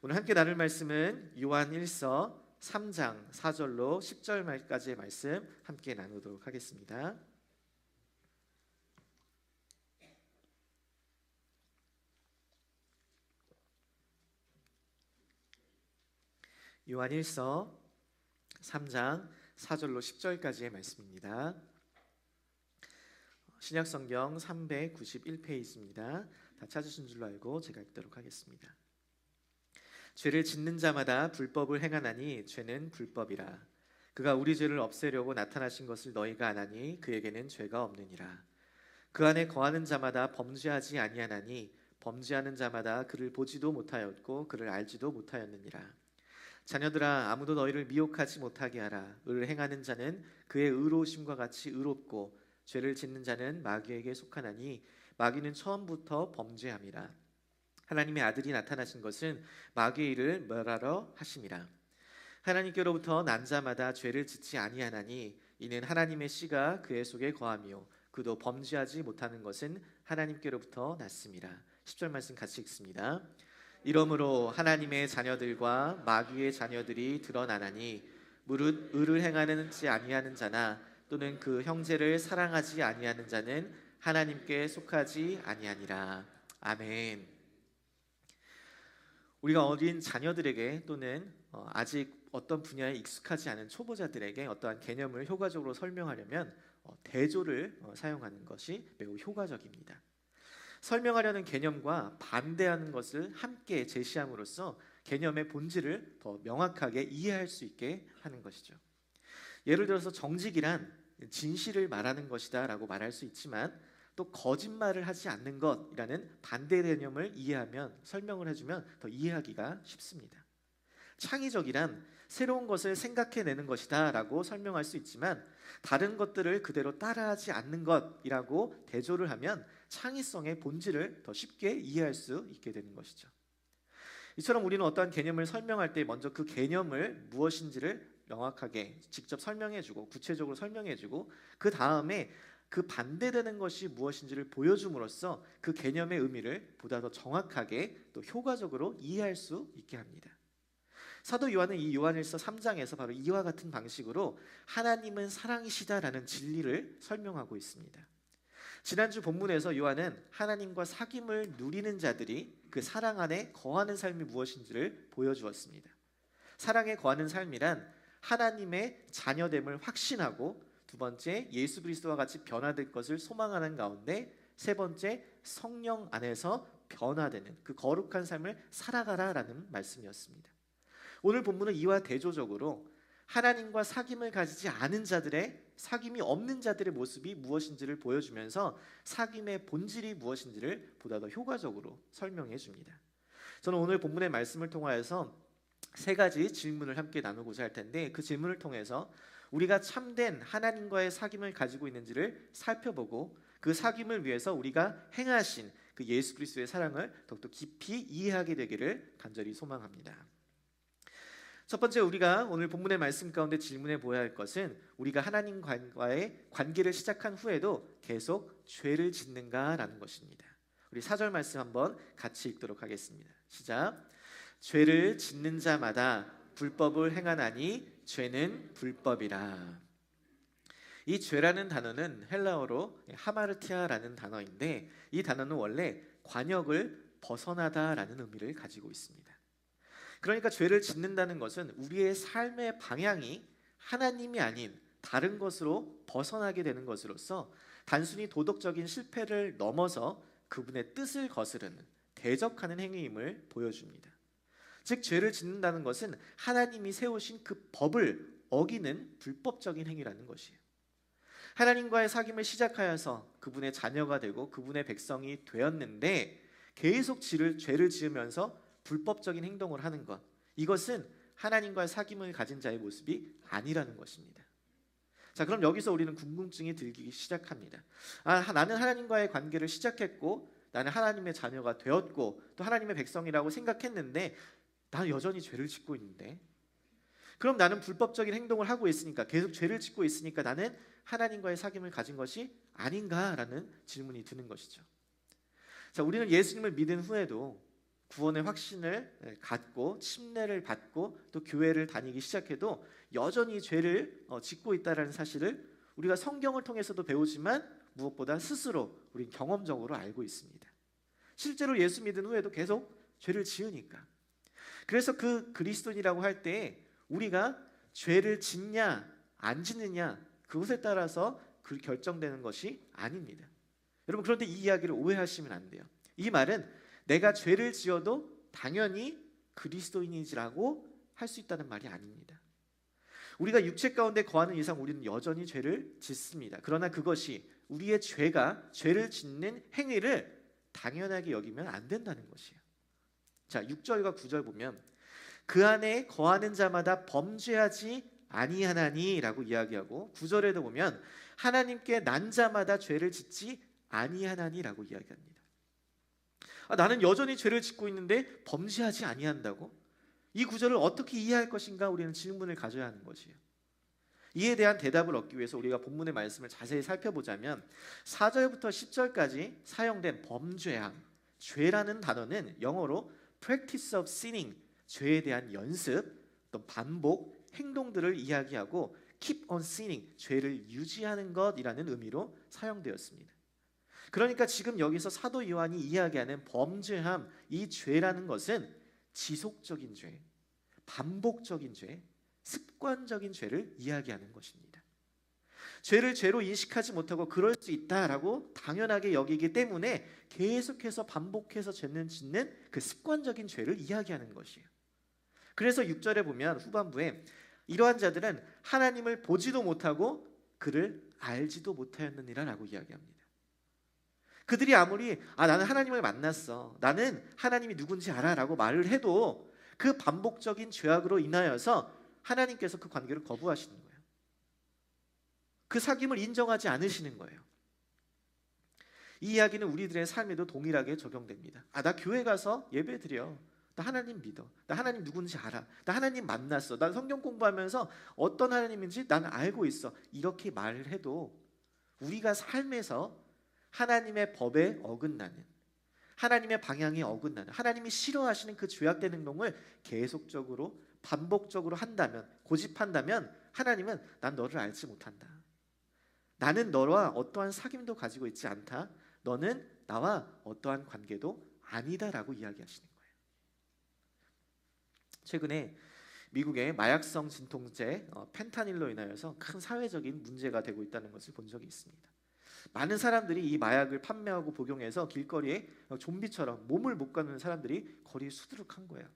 오늘 함께 나눌 말씀은 요한 1서 3장 4절로 10절까지의 말씀 함께 나누도록 하겠습니다. 요한 1서 3장 4절로 10절까지의 말씀입니다. 신약성경 391페이지입니다. 다 찾으신 줄로 알고 제가 읽도록 하겠습니다. 죄를 짓는 자마다 불법을 행하나니 죄는 불법이라. 그가 우리 죄를 없애려고 나타나신 것을 너희가 아나니 그에게는 죄가 없느니라. 그 안에 거하는 자마다 범죄하지 아니하나니 범죄하는 자마다 그를 보지도 못하였고 그를 알지도 못하였느니라. 자녀들아, 아무도 너희를 미혹하지 못하게 하라. 의를 행하는 자는 그의 의로우심과 같이 의롭고 죄를 짓는 자는 마귀에게 속하나니 마귀는 처음부터 범죄함이라. 하나님의 아들이 나타나신 것은 마귀의 일을 멸하러 하심이라. 하나님께로부터 난 자마다 죄를 짓지 아니하나니 이는 하나님의 씨가 그의 속에 거하며 그도 범죄하지 못하는 것은 하나님께로부터 났음이라. 10절 말씀 같이 읽습니다. 이러므로 하나님의 자녀들과 마귀의 자녀들이 드러나나니 무릇 의를 행하는지 아니하는 자나 또는 그 형제를 사랑하지 아니하는 자는 하나님께 속하지 아니하니라. 아멘. 우리가 어린 자녀들에게 또는 아직 어떤 분야에 익숙하지 않은 초보자들에게 어떠한 개념을 효과적으로 설명하려면 대조를 사용하는 것이 매우 효과적입니다. 설명하려는 개념과 반대하는 것을 함께 제시함으로써 개념의 본질을 더 명확하게 이해할 수 있게 하는 것이죠. 예를 들어서 정직이란 진실을 말하는 것이다 라고 말할 수 있지만 또 거짓말을 하지 않는 것이라는 반대 개념을 이해하면 설명을 해주면 더 이해하기가 쉽습니다. 창의적이란 새로운 것을 생각해내는 것이다 라고 설명할 수 있지만 다른 것들을 그대로 따라하지 않는 것이라고 대조를 하면 창의성의 본질을 더 쉽게 이해할 수 있게 되는 것이죠. 이처럼 우리는 어떠한 개념을 설명할 때 먼저 그 개념을 무엇인지를 명확하게 직접 설명해주고 구체적으로 설명해주고 그 다음에 그 반대되는 것이 무엇인지를 보여줌으로써 그 개념의 의미를 보다 더 정확하게 또 효과적으로 이해할 수 있게 합니다. 사도 요한은 이 요한일서 3장에서 바로 이와 같은 방식으로 하나님은 사랑이시다라는 진리를 설명하고 있습니다. 지난주 본문에서 요한은 하나님과 사귐을 누리는 자들이 그 사랑 안에 거하는 삶이 무엇인지를 보여주었습니다. 사랑에 거하는 삶이란 하나님의 자녀됨을 확신하고 두 번째, 예수 그리스도와 같이 변화될 것을 소망하는 가운데 세 번째, 성령 안에서 변화되는 그 거룩한 삶을 살아가라라는 말씀이었습니다. 오늘 본문은 이와 대조적으로 하나님과 사귐을 가지지 않은 자들의 사귐이 없는 자들의 모습이 무엇인지를 보여주면서 사귐의 본질이 무엇인지를 보다 더 효과적으로 설명해 줍니다. 저는 오늘 본문의 말씀을 통하여서 세 가지 질문을 함께 나누고자 할 텐데 그 질문을 통해서 우리가 참된 하나님과의 사귐을 가지고 있는지를 살펴보고 그 사귐을 위해서 우리가 행하신 그 예수 그리스도의 사랑을 더욱더 깊이 이해하게 되기를 간절히 소망합니다. 첫 번째, 우리가 오늘 본문의 말씀 가운데 질문해 보아야 할 것은 우리가 하나님과의 관계를 시작한 후에도 계속 죄를 짓는가라는 것입니다. 우리 4절 말씀 한번 같이 읽도록 하겠습니다. 시작. 죄를 짓는 자마다 불법을 행하나니 죄는 불법이라. 이 죄라는 단어는 헬라어로 하마르티아라는 단어인데 이 단어는 원래 관역을 벗어나다라는 의미를 가지고 있습니다. 그러니까 죄를 짓는다는 것은 우리의 삶의 방향이 하나님이 아닌 다른 것으로 벗어나게 되는 것으로서 단순히 도덕적인 실패를 넘어서 그분의 뜻을 거스르는 대적하는 행위임을 보여줍니다. 즉 죄를 짓는다는 것은 하나님이 세우신 그 법을 어기는 불법적인 행위라는 것이에요. 하나님과의 사귐을 시작하여서 그분의 자녀가 되고 그분의 백성이 되었는데 계속 죄를 지으면서 불법적인 행동을 하는 것, 이것은 하나님과의 사귐을 가진 자의 모습이 아니라는 것입니다. 자, 그럼 여기서 우리는 궁금증이 들기 시작합니다. 나는 하나님과의 관계를 시작했고 나는 하나님의 자녀가 되었고 또 하나님의 백성이라고 생각했는데 나는 여전히 죄를 짓고 있는데, 그럼 나는 불법적인 행동을 하고 있으니까, 계속 죄를 짓고 있으니까 나는 하나님과의 사귐을 가진 것이 아닌가라는 질문이 드는 것이죠. 자, 우리는 예수님을 믿은 후에도 구원의 확신을 갖고 침례를 받고 또 교회를 다니기 시작해도 여전히 죄를 짓고 있다는 사실을 우리가 성경을 통해서도 배우지만 무엇보다 스스로 우린 경험적으로 알고 있습니다. 실제로 예수 믿은 후에도 계속 죄를 지으니까. 그래서 그 그리스도인이라고 할 때 우리가 죄를 짓냐 안 짓느냐 그것에 따라서 그 결정되는 것이 아닙니다. 여러분, 그런데 이 이야기를 오해하시면 안 돼요. 이 말은 내가 죄를 지어도 당연히 그리스도인이라고 할 수 있다는 말이 아닙니다. 우리가 육체 가운데 거하는 이상 우리는 여전히 죄를 짓습니다. 그러나 그것이 우리의 죄를 짓는 행위를 당연하게 여기면 안 된다는 것이에요. 자, 6절과 9절 보면 그 안에 거하는 자마다 범죄하지 아니하나니라고 이야기하고 9절에도 보면 하나님께 난 자마다 죄를 짓지 아니하나니라고 이야기합니다. 나는 여전히 죄를 짓고 있는데 범죄하지 아니한다고? 이 구절을 어떻게 이해할 것인가 우리는 질문을 가져야 하는 것이에요. 이에 대한 대답을 얻기 위해서 우리가 본문의 말씀을 자세히 살펴보자면 4절부터 10절까지 사용된 범죄함, 죄라는 단어는 영어로 practice of sinning, 죄에 대한 연습, 또 반복, 행동들을 이야기하고 keep on sinning, 죄를 유지하는 것이라는 의미로 사용되었습니다. 그러니까 지금 여기서 사도 요한이 이야기하는 범죄함, 이 죄라는 것은 지속적인 죄, 반복적인 죄, 습관적인 죄를 이야기하는 것입니다. 죄를 죄로 인식하지 못하고 그럴 수 있다라고 당연하게 여기기 때문에 계속해서 반복해서 죄는 짓는 그 습관적인 죄를 이야기하는 것이에요. 그래서 6절에 보면 후반부에 이러한 자들은 하나님을 보지도 못하고 그를 알지도 못하였느니라 라고 이야기합니다. 그들이 아무리 나는 하나님을 만났어, 나는 하나님이 누군지 알아 라고 말을 해도 그 반복적인 죄악으로 인하여서 하나님께서 그 관계를 거부하시는 거예요. 그 사귐을 인정하지 않으시는 거예요. 이 이야기는 우리들의 삶에도 동일하게 적용됩니다. 나 교회 가서 예배 드려, 나 하나님 믿어, 나 하나님 누군지 알아, 나 하나님 만났어, 난 성경 공부하면서 어떤 하나님인지 나는 알고 있어, 이렇게 말을 해도 우리가 삶에서 하나님의 법에 어긋나는, 하나님의 방향에 어긋나는, 하나님이 싫어하시는 그 죄악된 행동을 계속적으로 반복적으로 한다면, 고집한다면 하나님은 난 너를 알지 못한다, 나는 너와 어떠한 사귐도 가지고 있지 않다, 너는 나와 어떠한 관계도 아니다라고 이야기하시는 거예요. 최근에 미국의 마약성 진통제 펜타닐로 인하여서 큰 사회적인 문제가 되고 있다는 것을 본 적이 있습니다. 많은 사람들이 이 마약을 판매하고 복용해서 길거리에 좀비처럼 몸을 못 가누는 사람들이 거리에 수두룩한 거예요.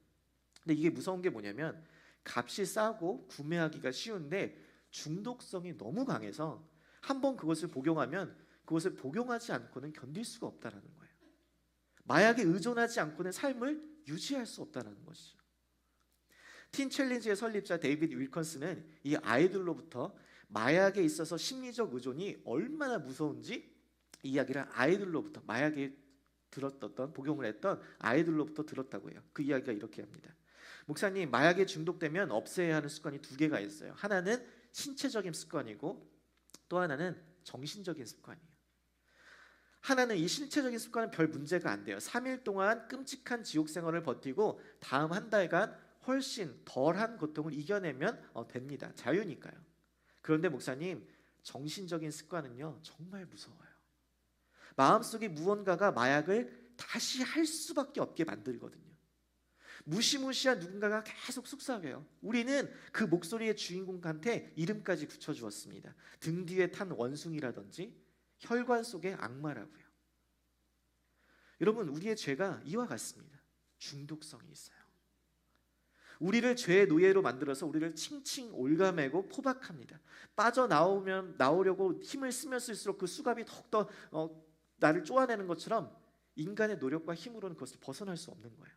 근데 이게 무서운 게 뭐냐면 값이 싸고 구매하기가 쉬운데 중독성이 너무 강해서 한번 그것을 복용하면 그것을 복용하지 않고는 견딜 수가 없다는 거예요. 마약에 의존하지 않고는 삶을 유지할 수 없다는 것이죠. 틴 챌린지의 설립자 데이비드 윌컨스는 이 아이들로부터 마약에 있어서 심리적 의존이 얼마나 무서운지 이 이야기를 아이들로부터, 마약에 들었던, 복용을 했던 아이들로부터 들었다고 해요. 그 이야기가 이렇게 합니다. 목사님, 마약에 중독되면 없애야 하는 습관이 두 개가 있어요. 하나는 신체적인 습관이고 또 하나는 정신적인 습관이에요. 하나는 이 신체적인 습관은 별 문제가 안 돼요. 3일 동안 끔찍한 지옥 생활을 버티고 다음 한 달간 훨씬 덜한 고통을 이겨내면 됩니다. 자유니까요. 그런데 목사님, 정신적인 습관은요 정말 무서워요. 마음속에 무언가가 마약을 다시 할 수밖에 없게 만들거든요. 무시무시한 누군가가 계속 속삭여요. 우리는 그 목소리의 주인공한테 이름까지 붙여주었습니다. 등 뒤에 탄 원숭이라든지 혈관 속의 악마라고요. 여러분, 우리의 죄가 이와 같습니다. 중독성이 있어요. 우리를 죄의 노예로 만들어서 우리를 칭칭 올가매고 포박합니다. 빠져나오려고 힘을 쓰면 쓸수록 그 수갑이 더욱더 나를 쪼아내는 것처럼 인간의 노력과 힘으로는 그것을 벗어날 수 없는 거예요.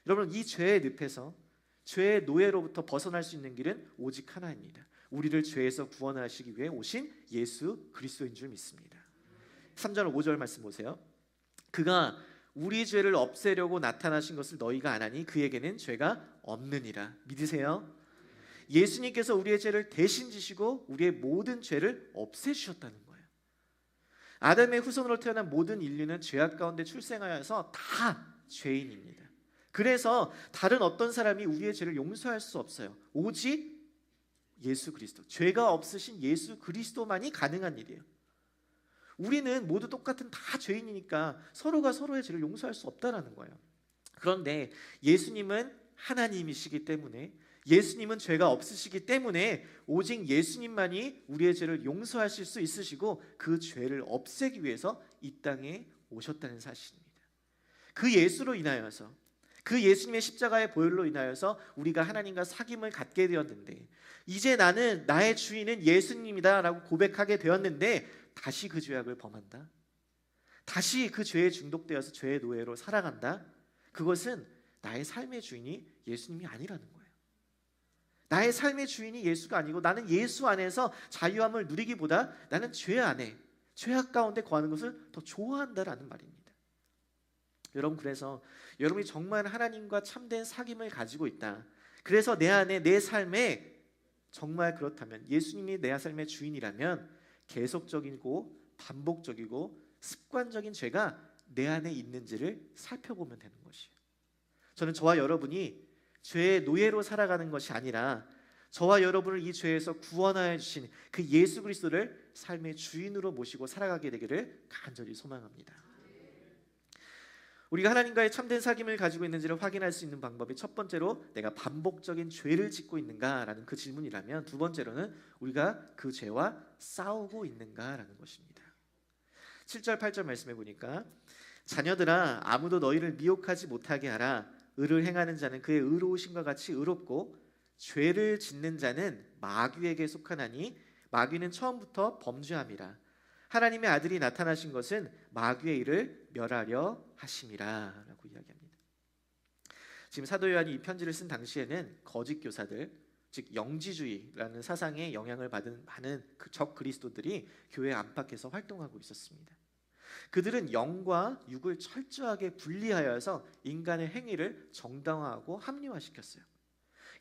여러분, 이 죄의 늪에서, 죄의 노예로부터 벗어날 수 있는 길은 오직 하나입니다. 우리를 죄에서 구원하시기 위해 오신 예수 그리스도인 줄 믿습니다. 3절 5절 말씀 보세요. 그가 우리 죄를 없애려고 나타나신 것을 너희가 아나니 그에게는 죄가 없느니라. 믿으세요? 예수님께서 우리의 죄를 대신 지시고 우리의 모든 죄를 없애주셨다는 거예요. 아담의 후손으로 태어난 모든 인류는 죄악 가운데 출생하여서 다 죄인입니다. 그래서 다른 어떤 사람이 우리의 죄를 용서할 수 없어요. 오직 예수 그리스도, 죄가 없으신 예수 그리스도만이 가능한 일이에요. 우리는 모두 똑같은 다 죄인이니까 서로가 서로의 죄를 용서할 수 없다라는 거예요. 그런데 예수님은 하나님이시기 때문에, 예수님은 죄가 없으시기 때문에 오직 예수님만이 우리의 죄를 용서하실 수 있으시고 그 죄를 없애기 위해서 이 땅에 오셨다는 사실입니다. 그 예수로 인하여서, 그 예수님의 십자가의 보혈로 인하여서 우리가 하나님과 사귐을 갖게 되었는데, 이제 나는 나의 주인은 예수님이다 라고 고백하게 되었는데 다시 그 죄악을 범한다, 다시 그 죄에 중독되어서 죄의 노예로 살아간다, 그것은 나의 삶의 주인이 예수님이 아니라는 거예요. 나의 삶의 주인이 예수가 아니고 나는 예수 안에서 자유함을 누리기보다 나는 죄 안에, 죄악 가운데 거하는 것을 더 좋아한다라는 말입니다. 여러분, 그래서 여러분이 정말 하나님과 참된 사귐을 가지고 있다, 그래서 내 안에, 내 삶에 정말 그렇다면, 예수님이 내 삶의 주인이라면 계속적이고 반복적이고 습관적인 죄가 내 안에 있는지를 살펴보면 되는 것이에요. 저는 저와 여러분이 죄의 노예로 살아가는 것이 아니라 저와 여러분을 이 죄에서 구원하여 주신 그 예수 그리스도를 삶의 주인으로 모시고 살아가게 되기를 간절히 소망합니다. 우리가 하나님과의 참된 사귐을 가지고 있는지를 확인할 수 있는 방법이, 첫 번째로 내가 반복적인 죄를 짓고 있는가라는 그 질문이라면, 두 번째로는 우리가 그 죄와 싸우고 있는가라는 것입니다. 7절 8절 말씀해 보니까, 자녀들아 아무도 너희를 미혹하지 못하게 하라. 의를 행하는 자는 그의 의로우심과 같이 의롭고 죄를 짓는 자는 마귀에게 속하나니 마귀는 처음부터 범죄함이라. 하나님의 아들이 나타나신 것은 마귀의 일을 멸하려 하심이라 라고 이야기합니다. 지금 사도 요한이 이 편지를 쓴 당시에는 거짓 교사들, 즉 영지주의라는 사상에 영향을 받은 많은 적 그리스도들이 교회 안팎에서 활동하고 있었습니다. 그들은 영과 육을 철저하게 분리하여서 인간의 행위를 정당화하고 합리화시켰어요.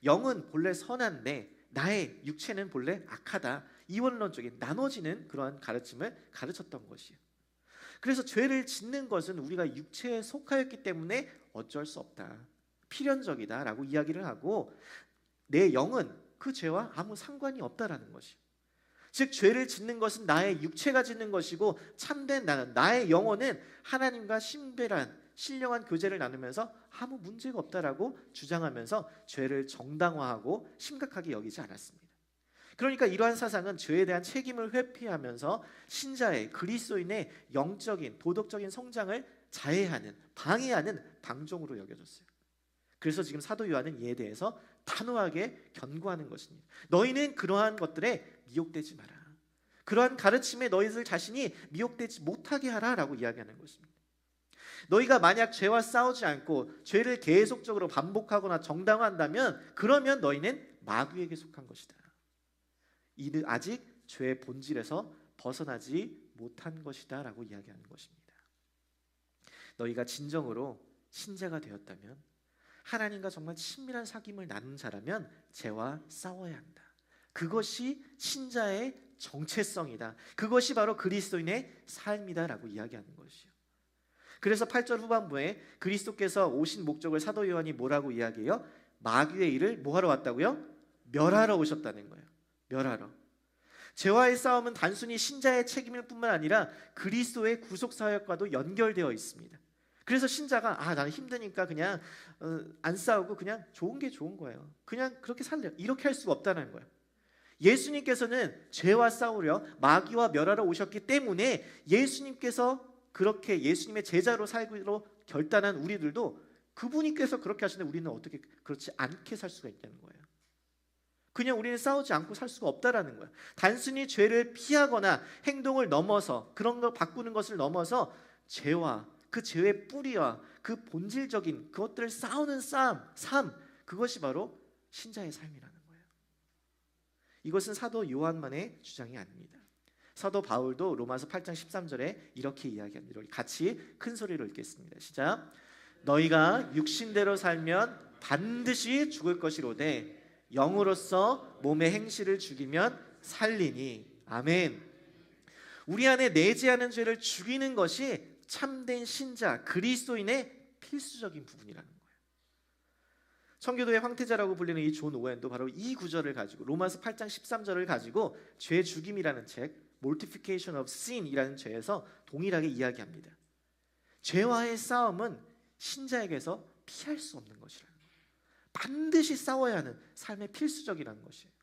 영은 본래 선한데 나의 육체는 본래 악하다, 이원론적인 나눠지는 그러한 가르침을 가르쳤던 것이에요. 그래서 죄를 짓는 것은 우리가 육체에 속하였기 때문에 어쩔 수 없다, 필연적이다 라고 이야기를 하고, 내 영은 그 죄와 아무 상관이 없다라는 것이에요. 즉 죄를 짓는 것은 나의 육체가 짓는 것이고, 참된 나의 영혼은 하나님과 신령한 교제를 나누면서 아무 문제가 없다라고 주장하면서 죄를 정당화하고 심각하게 여기지 않았습니다. 그러니까 이러한 사상은 죄에 대한 책임을 회피하면서 신자의, 그리스도인의 영적인, 도덕적인 성장을 자해하는, 방해하는 방종으로 여겨졌어요. 그래서 지금 사도 요한은 이에 대해서 단호하게 견고하는 것입니다. 너희는 그러한 것들에 미혹되지 마라. 그러한 가르침에 너희들 자신이 미혹되지 못하게 하라라고 이야기하는 것입니다. 너희가 만약 죄와 싸우지 않고 죄를 계속적으로 반복하거나 정당화한다면, 그러면 너희는 마귀에게 속한 것이다. 이는 아직 죄의 본질에서 벗어나지 못한 것이다 라고 이야기하는 것입니다. 너희가 진정으로 신자가 되었다면, 하나님과 정말 친밀한 사귐을 나눈 자라면 죄와 싸워야 한다. 그것이 신자의 정체성이다. 그것이 바로 그리스도인의 삶이다 라고 이야기하는 것이요. 그래서 8절 후반부에 그리스도께서 오신 목적을 사도 요한이 뭐라고 이야기해요? 마귀의 일을 뭐하러 왔다고요? 멸하러 오셨다는 거예요. 멸하러. 죄와의 싸움은 단순히 신자의 책임일 뿐만 아니라 그리스도의 구속사역과도 연결되어 있습니다. 그래서 신자가 나는 힘드니까 그냥 안 싸우고 그냥 좋은 게 좋은 거예요, 그냥 그렇게 살래요, 이렇게 할 수가 없다는 거예요. 예수님께서는 죄와 싸우려 마귀와 멸하러 오셨기 때문에 예수님께서 그렇게 예수님의 제자로 살기로 결단한 우리들도 그분께서 그렇게 하시는데 우리는 어떻게 그렇지 않게 살 수가 있다는 거예요. 그냥 우리는 싸우지 않고 살 수가 없다라는 거예요. 단순히 죄를 피하거나 행동을 넘어서, 그런 걸 바꾸는 것을 넘어서 죄와 그 죄의 뿌리와 그 본질적인 그것들을 싸우는 삶, 그것이 바로 신자의 삶이라는 거예요. 이것은 사도 요한만의 주장이 아닙니다. 사도 바울도 로마서 8장 13절에 이렇게 이야기합니다. 우리 같이 큰 소리로 읽겠습니다. 시작. 너희가 육신대로 살면 반드시 죽을 것이로되 영으로서 몸의 행실을 죽이면 살리니. 아멘. 우리 안에 내재하는 죄를 죽이는 것이 참된 신자 그리스도인의 필수적인 부분이라는 거예요. 청교도의 황태자라고 불리는 이 존 오웬도 바로 이 구절을 가지고 로마서 8장 13절을 가지고 죄 죽임이라는 책 Mortification of Sin이라는 죄에서 동일하게 이야기합니다. 죄와의 싸움은 신자에게서 피할 수 없는 것이라는 거예요. 반드시 싸워야 하는 삶의 필수적이라는 것이에요.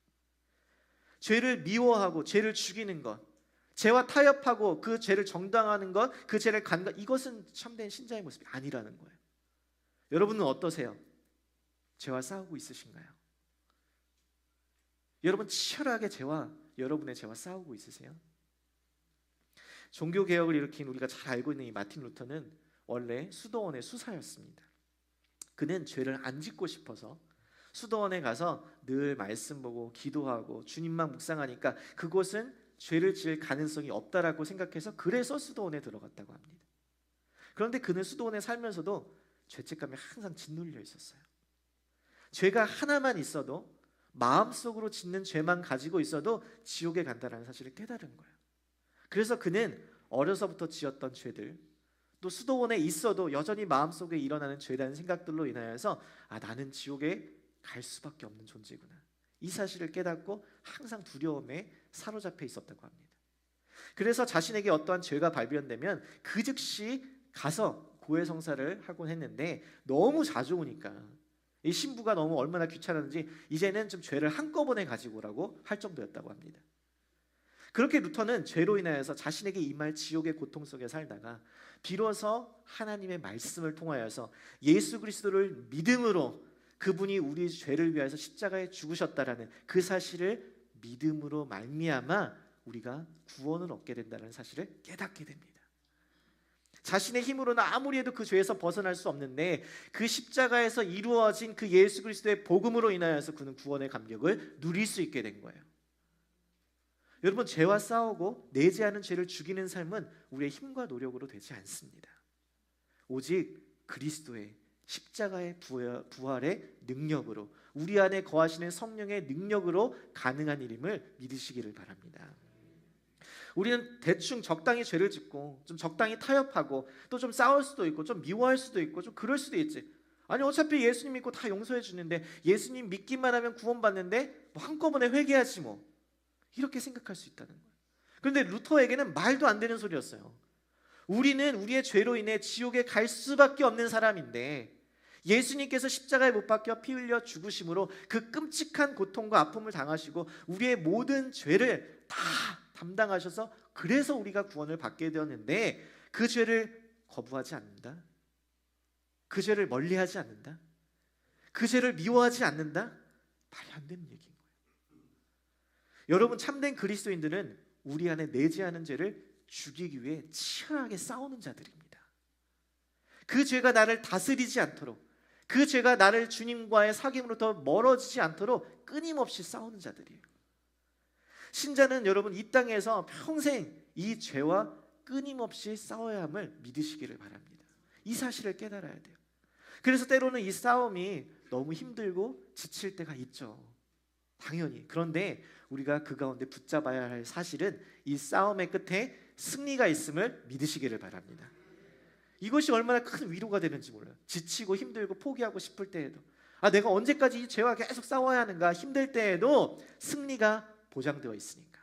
죄를 미워하고 죄를 죽이는 것, 죄와 타협하고 그 죄를 정당화하는 것, 그 죄를 이것은 참된 신자의 모습이 아니라는 거예요. 여러분은 어떠세요? 죄와 싸우고 있으신가요? 여러분 치열하게 여러분의 죄와 싸우고 있으세요? 종교개혁을 일으킨 우리가 잘 알고 있는 이 마틴 루터는 원래 수도원의 수사였습니다. 그는 죄를 안 짓고 싶어서 수도원에 가서 늘 말씀 보고 기도하고 주님만 묵상하니까 그곳은 죄를 지을 가능성이 없다라고 생각해서 그래서 수도원에 들어갔다고 합니다. 그런데 그는 수도원에 살면서도 죄책감이 항상 짓눌려 있었어요. 죄가 하나만 있어도 마음속으로 짓는 죄만 가지고 있어도 지옥에 간다는 사실을 깨달은 거예요. 그래서 그는 어려서부터 지었던 죄들, 또 수도원에 있어도 여전히 마음속에 일어나는 죄라는 생각들로 인하여서 나는 지옥에 갈 수밖에 없는 존재구나, 이 사실을 깨닫고 항상 두려움에 사로잡혀 있었다고 합니다. 그래서 자신에게 어떠한 죄가 발견되면 그 즉시 가서 고해성사를 하곤 했는데 너무 자주 오니까 이 신부가 너무 얼마나 귀찮았는지 이제는 좀 죄를 한꺼번에 가지고 오라고 할 정도였다고 합니다. 그렇게 루터는 죄로 인하여서 자신에게 임할 지옥의 고통 속에 살다가 비로소 하나님의 말씀을 통하여서 예수 그리스도를 믿음으로 그분이 우리 죄를 위하여서 십자가에 죽으셨다라는 그 사실을 믿음으로 말미암아 우리가 구원을 얻게 된다는 사실을 깨닫게 됩니다. 자신의 힘으로는 아무리 해도 그 죄에서 벗어날 수 없는데 그 십자가에서 이루어진 그 예수 그리스도의 복음으로 인하여서 그는 구원의 감격을 누릴 수 있게 된 거예요. 여러분, 죄와 싸우고 내재하는 죄를 죽이는 삶은 우리의 힘과 노력으로 되지 않습니다. 오직 그리스도의 십자가의 부활의 능력으로, 우리 안에 거하시는 성령의 능력으로 가능한 일임을 믿으시기를 바랍니다. 우리는 대충 적당히 죄를 짓고 좀 적당히 타협하고 또 좀 싸울 수도 있고 좀 미워할 수도 있고 좀 그럴 수도 있지. 아니 어차피 예수님 믿고 다 용서해 주는데, 예수님 믿기만 하면 구원받는데 뭐 한꺼번에 회개하지 뭐, 이렇게 생각할 수 있다는 거예요. 그런데 루터에게는 말도 안 되는 소리였어요. 우리는 우리의 죄로 인해 지옥에 갈 수밖에 없는 사람인데 예수님께서 십자가에 못 박혀 피 흘려 죽으심으로 그 끔찍한 고통과 아픔을 당하시고 우리의 모든 죄를 다 담당하셔서 그래서 우리가 구원을 받게 되었는데 그 죄를 거부하지 않는다? 그 죄를 멀리하지 않는다? 그 죄를 미워하지 않는다? 말이 안 되는 얘기인 거예요. 여러분, 참된 그리스도인들은 우리 안에 내재하는 죄를 죽이기 위해 치열하게 싸우는 자들입니다. 그 죄가 나를 다스리지 않도록, 그 죄가 나를 주님과의 사귐으로부터 멀어지지 않도록 끊임없이 싸우는 자들이에요. 신자는 여러분 이 땅에서 평생 이 죄와 끊임없이 싸워야 함을 믿으시기를 바랍니다. 이 사실을 깨달아야 돼요. 그래서 때로는 이 싸움이 너무 힘들고 지칠 때가 있죠. 당연히. 그런데 우리가 그 가운데 붙잡아야 할 사실은 이 싸움의 끝에 승리가 있음을 믿으시기를 바랍니다. 이것이 얼마나 큰 위로가 되는지 몰라요. 지치고 힘들고 포기하고 싶을 때에도, 내가 언제까지 이 죄와 계속 싸워야 하는가 힘들 때에도 승리가 보장되어 있으니까.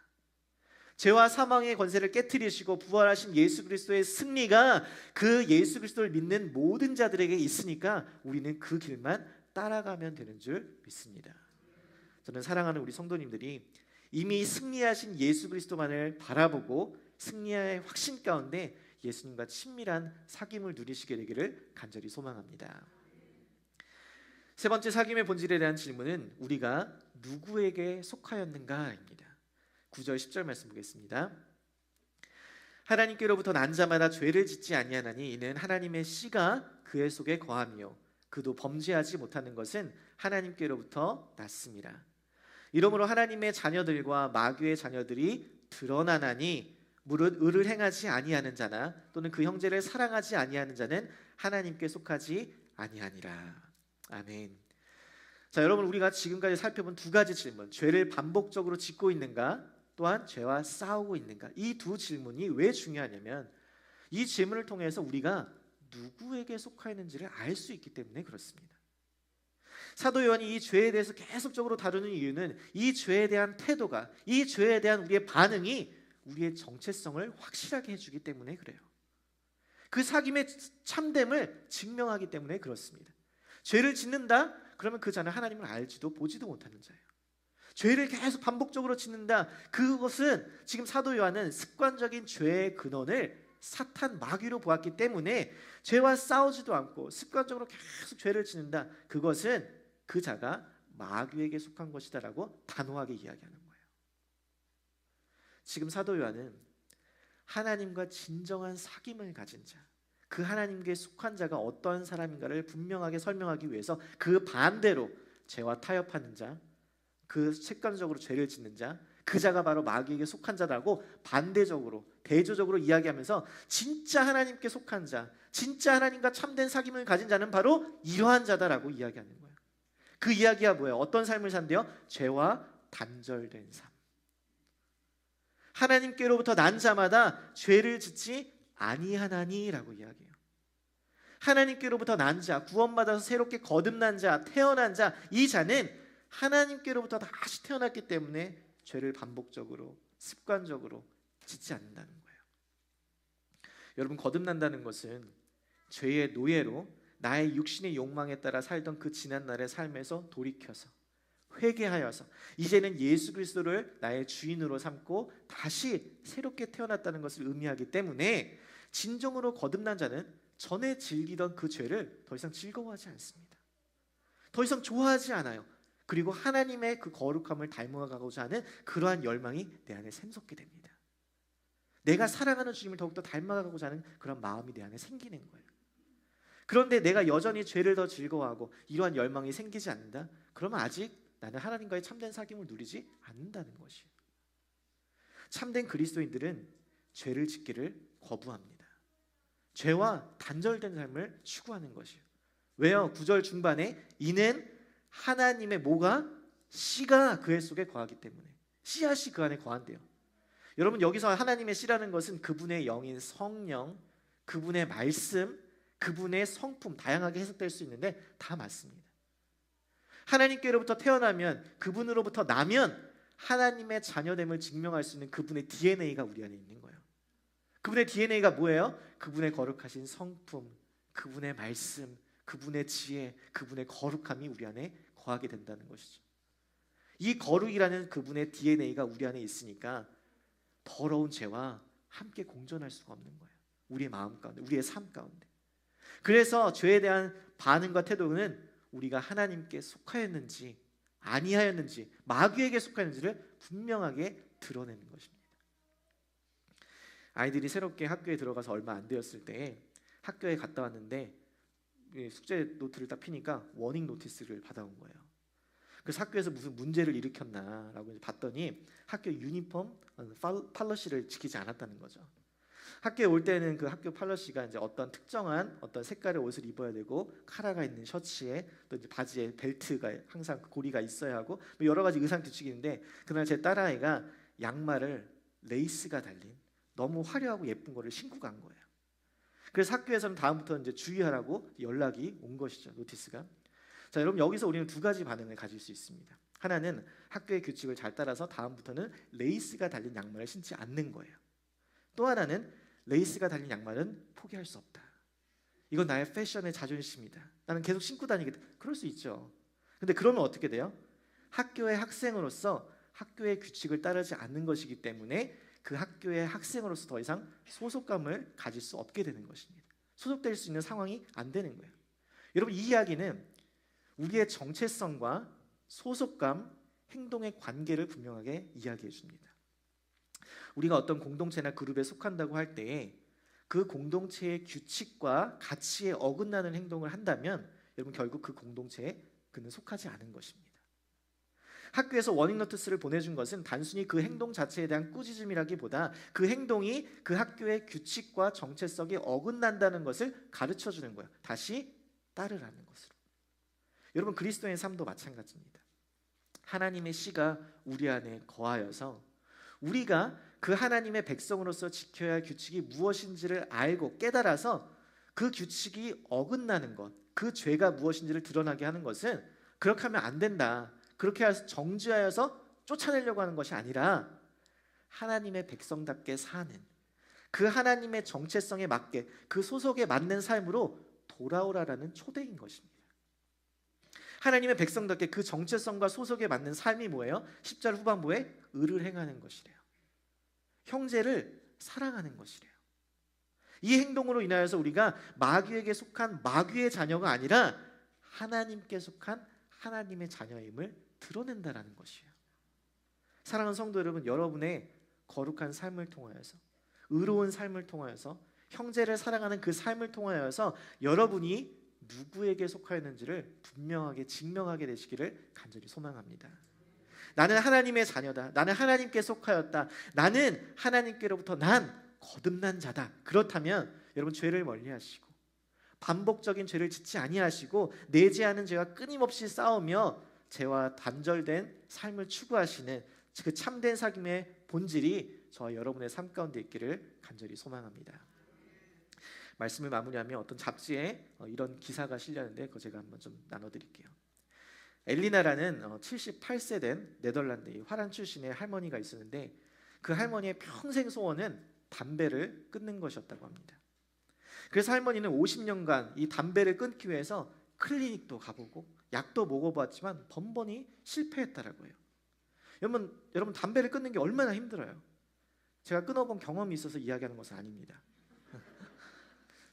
죄와 사망의 권세를 깨트리시고 부활하신 예수 그리스도의 승리가 그 예수 그리스도를 믿는 모든 자들에게 있으니까 우리는 그 길만 따라가면 되는 줄 믿습니다. 저는 사랑하는 우리 성도님들이 이미 승리하신 예수 그리스도만을 바라보고 승리의 확신 가운데 예수님과 친밀한 사귐을 누리시게 되기를 간절히 소망합니다. 세 번째, 사귐의 본질에 대한 질문은 우리가 누구에게 속하였는가입니다. 9절 10절 말씀 보겠습니다. 하나님께로부터 난 자마다 죄를 짓지 아니하나니 이는 하나님의 씨가 그의 속에 거함이요 그도 범죄하지 못하는 것은 하나님께로부터 났습니다. 이러므로 하나님의 자녀들과 마귀의 자녀들이 드러나나니 무릇 의를 행하지 아니하는 자나 또는 그 형제를 사랑하지 아니하는 자는 하나님께 속하지 아니하니라. 아멘. 자, 여러분, 우리가 지금까지 살펴본 두 가지 질문, 죄를 반복적으로 짓고 있는가, 또한 죄와 싸우고 있는가? 이 두 질문이 왜 중요하냐면 이 질문을 통해서 우리가 누구에게 속하였는지를 알 수 있기 때문에 그렇습니다. 사도 요한이 이 죄에 대해서 계속적으로 다루는 이유는 이 죄에 대한 태도가, 이 죄에 대한 우리의 반응이 우리의 정체성을 확실하게 해주기 때문에 그래요. 그 사귐의 참됨을 증명하기 때문에 그렇습니다. 죄를 짓는다? 그러면 그 자는 하나님을 알지도 보지도 못하는 자예요. 죄를 계속 반복적으로 짓는다? 그것은 지금 사도 요한은 습관적인 죄의 근원을 사탄 마귀로 보았기 때문에 죄와 싸우지도 않고 습관적으로 계속 죄를 짓는다. 그것은 그 자가 마귀에게 속한 것이다라고 단호하게 이야기하는 거예요. 지금 사도 요한은 하나님과 진정한 사귐을 가진 자, 그 하나님께 속한 자가 어떠한 사람인가를 분명하게 설명하기 위해서 그 반대로 죄와 타협하는 자, 그 습관적으로 죄를 짓는 자, 그 자가 바로 마귀에게 속한 자라고 반대적으로 대조적으로 이야기하면서 진짜 하나님께 속한 자, 진짜 하나님과 참된 사귐을 가진 자는 바로 이러한 자다라고 이야기하는 거예요. 그 이야기가 뭐예요? 어떤 삶을 산대요? 죄와 단절된 삶. 하나님께로부터 난 자마다 죄를 짓지 아니하나니라고 이야기해요. 하나님께로부터 난 자, 구원받아서 새롭게 거듭난 자, 태어난 자, 이 자는 하나님께로부터 다시 태어났기 때문에 죄를 반복적으로 습관적으로 짓지 않는다는 거예요. 여러분, 거듭난다는 것은 죄의 노예로 나의 육신의 욕망에 따라 살던 그 지난날의 삶에서 돌이켜서 회개하여서 이제는 예수 그리스도를 나의 주인으로 삼고 다시 새롭게 태어났다는 것을 의미하기 때문에 진정으로 거듭난 자는 전에 즐기던 그 죄를 더 이상 즐거워하지 않습니다. 더 이상 좋아하지 않아요. 그리고 하나님의 그 거룩함을 닮아가고자 하는 그러한 열망이 내 안에 샘솟게 됩니다. 내가 사랑하는 주님을 더욱더 닮아가고자 하는 그런 마음이 내 안에 생기는 거예요. 그런데 내가 여전히 죄를 더 즐거워하고 이러한 열망이 생기지 않는다? 그러면 아직 나는 하나님과의 참된 사귐을 누리지 않는다는 것이에요. 참된 그리스도인들은 죄를 짓기를 거부합니다. 죄와 단절된 삶을 추구하는 것이에요. 왜요? 9절 중반에 이는 하나님의 뭐가? 씨가 그의 속에 거하기 때문에. 씨앗이 그 안에 거한대요. 여러분, 여기서 하나님의 씨라는 것은 그분의 영인 성령, 그분의 말씀, 그분의 성품, 다양하게 해석될 수 있는데 다 맞습니다. 하나님께로부터 태어나면, 그분으로부터 나면 하나님의 자녀됨을 증명할 수 있는 그분의 DNA가 우리 안에 있는 거예요. 그분의 DNA가 뭐예요? 그분의 거룩하신 성품, 그분의 말씀, 그분의 지혜, 그분의 거룩함이 우리 안에 거하게 된다는 것이죠. 이 거룩이라는 그분의 DNA가 우리 안에 있으니까 더러운 죄와 함께 공존할 수가 없는 거예요. 우리의 마음 가운데, 우리의 삶 가운데. 그래서 죄에 대한 반응과 태도는 우리가 하나님께 속하였는지 아니하였는지, 마귀에게 속하였는지를 분명하게 드러내는 것입니다. 아이들이 새롭게 학교에 들어가서 얼마 안 되었을 때 학교에 갔다 왔는데 숙제 노트를 딱 피니까 워닝 노티스를 받아온 거예요. 그래서 학교에서 무슨 문제를 일으켰나라고 봤더니 학교 유니폼 팔러시를 지키지 않았다는 거죠. 학교에 올 때는 그 학교 팔러시가 이제 어떤 특정한 어떤 색깔의 옷을 입어야 되고, 카라가 있는 셔츠에 또 이제 바지에 벨트가 항상 고리가 있어야 하고 여러 가지 의상 규칙이 있는데, 그날 제 딸아이가 양말을 레이스가 달린 너무 화려하고 예쁜 거를 신고 간 거예요. 그래서 학교에서는 다음부터 이제 주의하라고 연락이 온 것이죠, 노티스가. 자, 여러분, 여기서 우리는 두 가지 반응을 가질 수 있습니다. 하나는 학교의 규칙을 잘 따라서 다음부터는 레이스가 달린 양말을 신지 않는 거예요. 또 하나는 레이스가 달린 양말은 포기할 수 없다. 이건 나의 패션의 자존심이다. 나는 계속 신고 다니겠다. 그럴 수 있죠. 근데 그러면 어떻게 돼요? 학교의 학생으로서 학교의 규칙을 따르지 않는 것이기 때문에 그 학교의 학생으로서 더 이상 소속감을 가질 수 없게 되는 것입니다. 소속될 수 있는 상황이 안 되는 거예요. 여러분, 이 이야기는 우리의 정체성과 소속감, 행동의 관계를 분명하게 이야기해 줍니다. 우리가 어떤 공동체나 그룹에 속한다고 할 때 그 공동체의 규칙과 가치에 어긋나는 행동을 한다면 여러분, 결국 그 공동체에 그는 속하지 않은 것입니다. 학교에서 워닝 노티스를 보내준 것은 단순히 그 행동 자체에 대한 꾸짖음이라기보다 그 행동이 그 학교의 규칙과 정체성에 어긋난다는 것을 가르쳐 주는 거예요. 다시 따르라는 것으로. 여러분, 그리스도의 삶도 마찬가지입니다. 하나님의 씨가 우리 안에 거하여서 우리가 그 하나님의 백성으로서 지켜야 할 규칙이 무엇인지를 알고 깨달아서 그 규칙이 어긋나는 것, 그 죄가 무엇인지를 드러나게 하는 것은 그렇게 하면 안 된다, 그렇게 해서 정죄하여서 쫓아내려고 하는 것이 아니라 하나님의 백성답게 사는, 그 하나님의 정체성에 맞게 그 소속에 맞는 삶으로 돌아오라라는 초대인 것입니다. 하나님의 백성답게 그 정체성과 소속에 맞는 삶이 뭐예요? 10절 후반부에 의를 행하는 것이래요. 형제를 사랑하는 것이래요. 이 행동으로 인하여서 우리가 마귀에게 속한 마귀의 자녀가 아니라 하나님께 속한 하나님의 자녀임을 드러낸다라는 것이에요. 사랑하는 성도 여러분, 여러분의 거룩한 삶을 통하여서, 의로운 삶을 통하여서, 형제를 사랑하는 그 삶을 통하여서 여러분이 누구에게 속하였는지를 분명하게 증명하게 되시기를 간절히 소망합니다. 나는 하나님의 자녀다, 나는 하나님께 속하였다, 나는 하나님께로부터 난 거듭난 자다. 그렇다면 여러분 죄를 멀리하시고 반복적인 죄를 짓지 아니하시고 내재하는 죄와 끊임없이 싸우며 죄와 단절된 삶을 추구하시는 그 참된 사귐의 본질이 저와 여러분의 삶 가운데 있기를 간절히 소망합니다. 말씀을 마무리하며 어떤 잡지에 이런 기사가 실렸는데 그거 제가 한번 좀 나눠드릴게요. 엘리나라는 78세 된 네덜란드 화란 출신의 할머니가 있었는데 그 할머니의 평생 소원은 담배를 끊는 것이었다고 합니다. 그래서 할머니는 50년간 이 담배를 끊기 위해서 클리닉도 가보고 약도 먹어보았지만 번번이 실패했다라고 해요. 여러분 담배를 끊는 게 얼마나 힘들어요. 제가 끊어본 경험이 있어서 이야기하는 것은 아닙니다.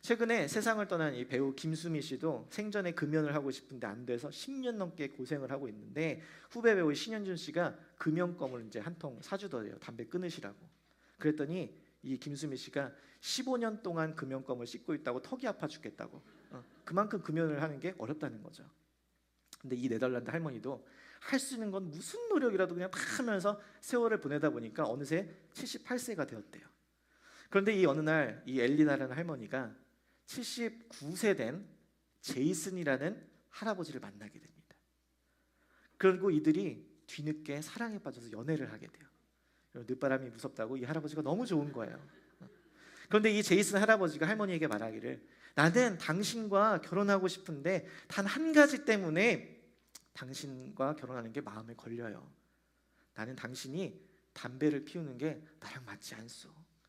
최근에 세상을 떠난 이 배우 김수미 씨도 생전에 금연을 하고 싶은데 안 돼서 10년 넘게 고생을 하고 있는데 후배 배우 신현준 씨가 금연껌을 이제 한 통 사주더래요. 담배 끊으시라고. 그랬더니 이 김수미 씨가 15년 동안 금연껌을 씹고 있다고 턱이 아파 죽겠다고. 그만큼 금연을 하는 게 어렵다는 거죠. 근데 이 네덜란드 할머니도 할 수 있는 건 무슨 노력이라도 그냥 다 하면서 세월을 보내다 보니까 어느새 78세가 되었대요. 그런데 이 어느 날 이 엘리나라는 할머니가 79세 된 제이슨이라는 할아버지를 만나게 됩니다. 그리고 이들이 뒤늦게 사랑에 빠져서 연애를 하게 돼요. 늦바람이 무섭다고 이 할아버지가 너무 좋은 거예요. 그런데 이 제이슨 할아버지가 할머니에게 말하기를, 나는 당신과 결혼하고 싶은데 단 한 가지 때문에 당신과 결혼하는 게 마음에 걸려요. 나는 당신이 담배를 피우는 게 나랑 맞지 않소.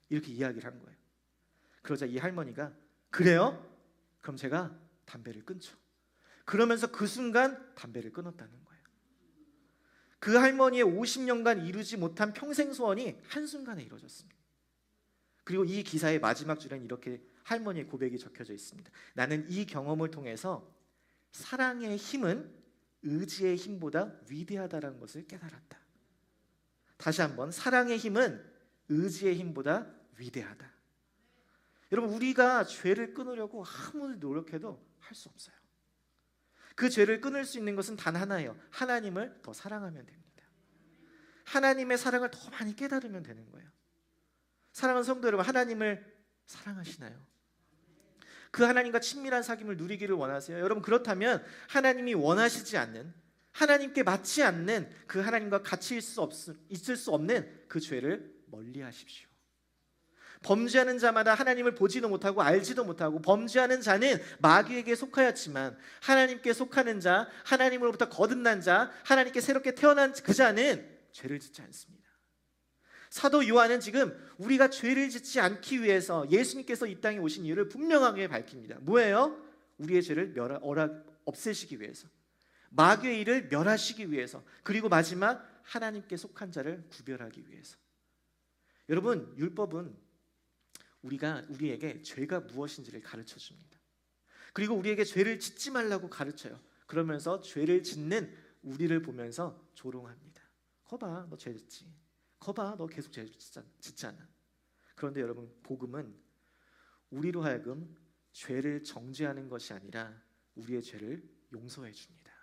이렇게 이야기를 한 거예요. 그러자 이 할머니가, 그래요? 그럼 제가 담배를 끊죠. 그러면서 그 순간 담배를 끊었다는 거예요. 그 할머니의 50년간 이루지 못한 평생 소원이 한순간에 이루어졌습니다. 그리고 이 기사의 마지막 줄에는 이렇게 할머니의 고백이 적혀져 있습니다. 나는 이 경험을 통해서 사랑의 힘은 의지의 힘보다 위대하다는 것을 깨달았다. 다시 한번, 사랑의 힘은 의지의 힘보다 위대하다. 여러분, 우리가 죄를 끊으려고 아무리 노력해도 할 수 없어요. 그 죄를 끊을 수 있는 것은 단 하나예요. 하나님을 더 사랑하면 됩니다. 하나님의 사랑을 더 많이 깨달으면 되는 거예요. 사랑하는 성도 여러분, 하나님을 사랑하시나요? 그 하나님과 친밀한 사귐을 누리기를 원하세요? 여러분, 그렇다면 하나님이 원하시지 않는, 하나님께 맞지 않는 그 하나님과 같이 있을 수 없는 그 죄를 멀리하십시오. 범죄하는 자마다 하나님을 보지도 못하고 알지도 못하고, 범죄하는 자는 마귀에게 속하였지만 하나님께 속하는 자, 하나님으로부터 거듭난 자, 하나님께 새롭게 태어난 그 자는 죄를 짓지 않습니다. 사도 요한은 지금 우리가 죄를 짓지 않기 위해서 예수님께서 이 땅에 오신 이유를 분명하게 밝힙니다. 뭐예요? 우리의 죄를 없애시기 위해서, 마귀의 일을 멸하시기 위해서, 그리고 마지막 하나님께 속한 자를 구별하기 위해서. 여러분, 율법은 우리에게 죄가 무엇인지를 가르쳐 줍니다. 그리고 우리에게 죄를 짓지 말라고 가르쳐요. 그러면서 죄를 짓는 우리를 보면서 조롱합니다. 거봐, 너 죄 짓지. 거봐, 너 계속 죄 짓잖아. 그런데 여러분, 복음은 우리로 하여금 죄를 정죄하는 것이 아니라 우리의 죄를 용서해 줍니다.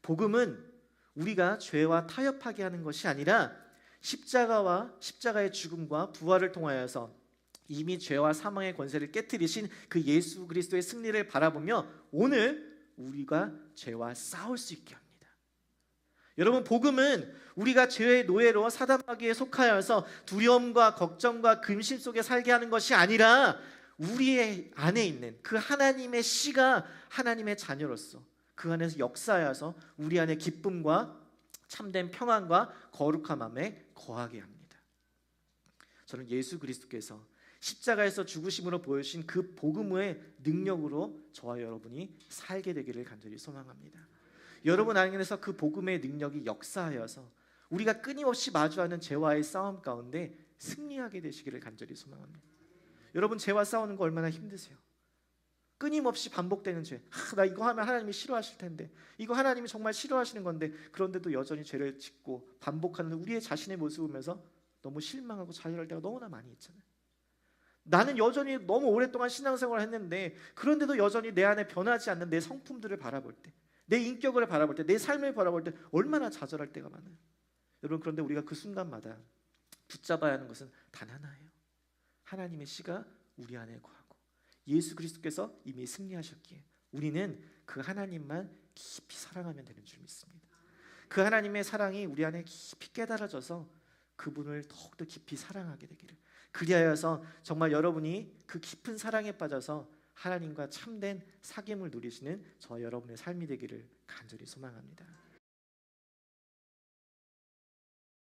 복음은 우리가 죄와 타협하게 하는 것이 아니라 십자가의 죽음과 부활을 통하여서 이미 죄와 사망의 권세를 깨트리신 그 예수 그리스도의 승리를 바라보며 오늘 우리가 죄와 싸울 수 있게 합니다. 여러분, 복음은 우리가 죄의 노예로 사단마귀에 속하여서 두려움과 걱정과 근심 속에 살게 하는 것이 아니라 우리의 안에 있는 그 하나님의 씨가 하나님의 자녀로서 그 안에서 역사하여서 우리 안에 기쁨과 참된 평안과 거룩한 마음에 거하게 합니다. 저는 예수 그리스도께서 십자가에서 죽으심으로 보여주신 그 복음의 능력으로 저와 여러분이 살게 되기를 간절히 소망합니다. 여러분 안에서 그 복음의 능력이 역사하여서 우리가 끊임없이 마주하는 죄와의 싸움 가운데 승리하게 되시기를 간절히 소망합니다. 여러분, 죄와 싸우는 거 얼마나 힘드세요? 끊임없이 반복되는 죄. 나 이거 하면 하나님이 싫어하실 텐데, 이거 하나님이 정말 싫어하시는 건데, 그런데도 여전히 죄를 짓고 반복하는 우리의 자신의 모습을 보면서 너무 실망하고 좌절할 때가 너무나 많이 있잖아요. 나는 여전히 너무 오랫동안 신앙생활을 했는데 그런데도 여전히 내 안에 변하지 않는 내 성품들을 바라볼 때, 내 인격을 바라볼 때, 내 삶을 바라볼 때 얼마나 좌절할 때가 많아요. 여러분, 그런데 우리가 그 순간마다 붙잡아야 하는 것은 단 하나예요. 하나님의 씨가 우리 안에 거하고 예수 그리스도께서 이미 승리하셨기에 우리는 그 하나님만 깊이 사랑하면 되는 줄 믿습니다. 그 하나님의 사랑이 우리 안에 깊이 깨달아져서 그분을 더욱더 깊이 사랑하게 되기를, 그리하여서 정말 여러분이 그 깊은 사랑에 빠져서 하나님과 참된 사귐을 누리시는 저 여러분의 삶이 되기를 간절히 소망합니다.